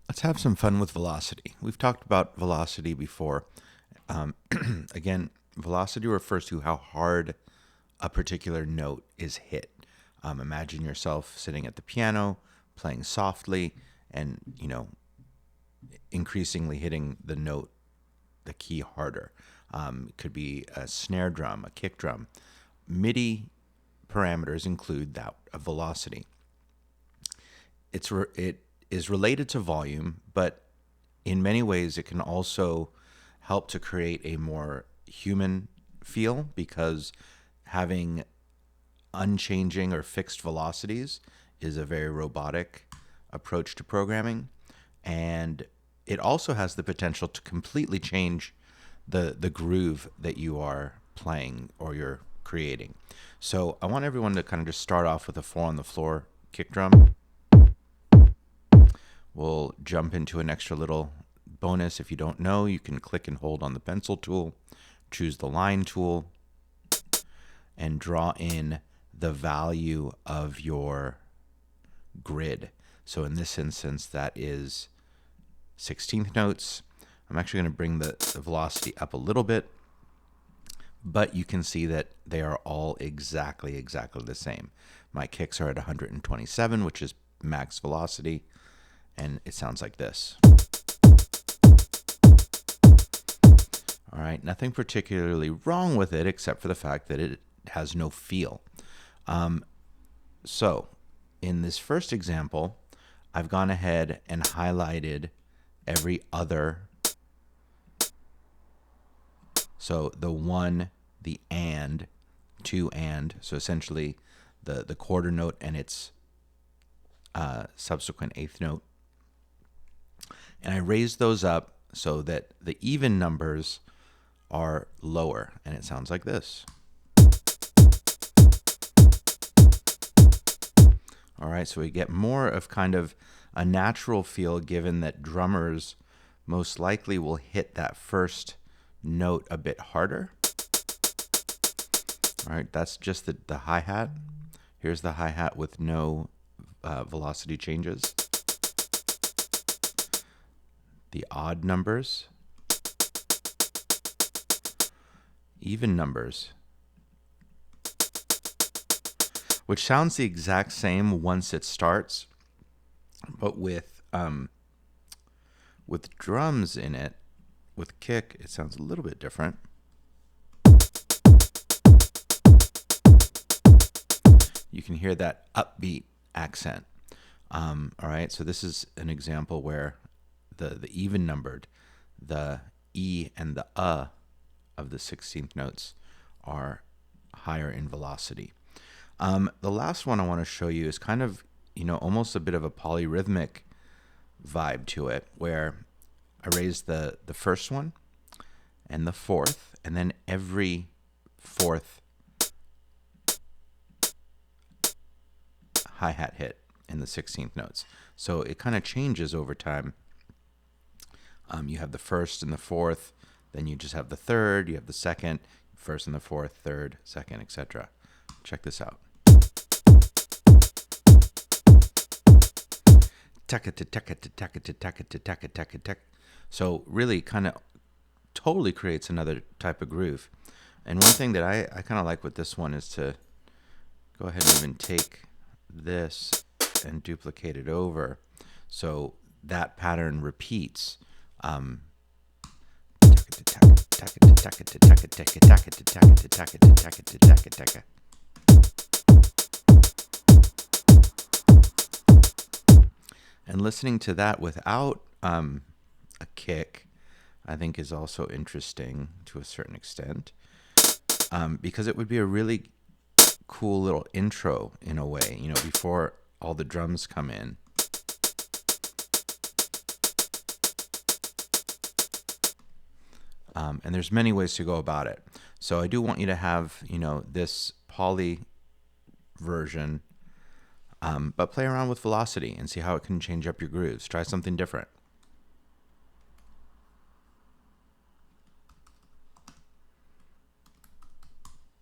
Let's have some fun with velocity. We've talked about velocity before. Um, again, velocity refers to how hard a particular note is hit. Imagine yourself sitting at the piano, playing softly, and increasingly hitting the note, the key harder. It could be a snare drum, a kick drum. MIDI parameters include that of velocity. It is related to volume, but in many ways it can also help to create a more human feel because having unchanging or fixed velocities is a very robotic approach to programming, and it also has the potential to completely change the groove that you are playing or you're creating. So I want everyone to kind of just start off with a 4 on the floor kick drum. We'll jump into an extra little bonus. If you don't know, you can click and hold on the pencil tool, choose the line tool, and draw in the value of your grid. So in this instance, that is 16th notes. I'm actually going to bring the velocity up a little bit, but you can see that they are all exactly the same. My kicks are at 127, which is max velocity, and it sounds like this. All right, nothing particularly wrong with it except for the fact that it has no feel. So in this first example, I've gone ahead and highlighted every other. So the one, the and, two and, so essentially the quarter note and its subsequent eighth note. And I raised those up so that the even numbers are lower, and it sounds like this. All right, so we get more of kind of a natural feel given that drummers most likely will hit that first note a bit harder. All right, that's just the hi-hat. Here's the hi-hat with no velocity changes. The odd numbers. Even numbers. Which sounds the exact same once it starts, but with drums in it, with kick, it sounds a little bit different. You can hear that upbeat accent. All right, so this is an example where the even numbered, the E and the of the 16th notes are higher in velocity. The last one I want to show you is kind of, almost a bit of a polyrhythmic vibe to it, where I raised the first one and the fourth, and then every fourth hi-hat hit in the 16th notes. So it kind of changes over time. You have the first and the fourth, then you just have the third, you have the second, first and the fourth, third, second, etc. Check this out. So really kind of totally creates another type of groove. And one thing that I kind of like with this one is to go ahead and even take this and duplicate it over so that pattern repeats. And listening to that without a kick, I think is also interesting to a certain extent, because it would be a really cool little intro in a way, before all the drums come in. And there's many ways to go about it. So I do want you to have, this poly version, but play around with velocity and see how it can change up your grooves. Try something different.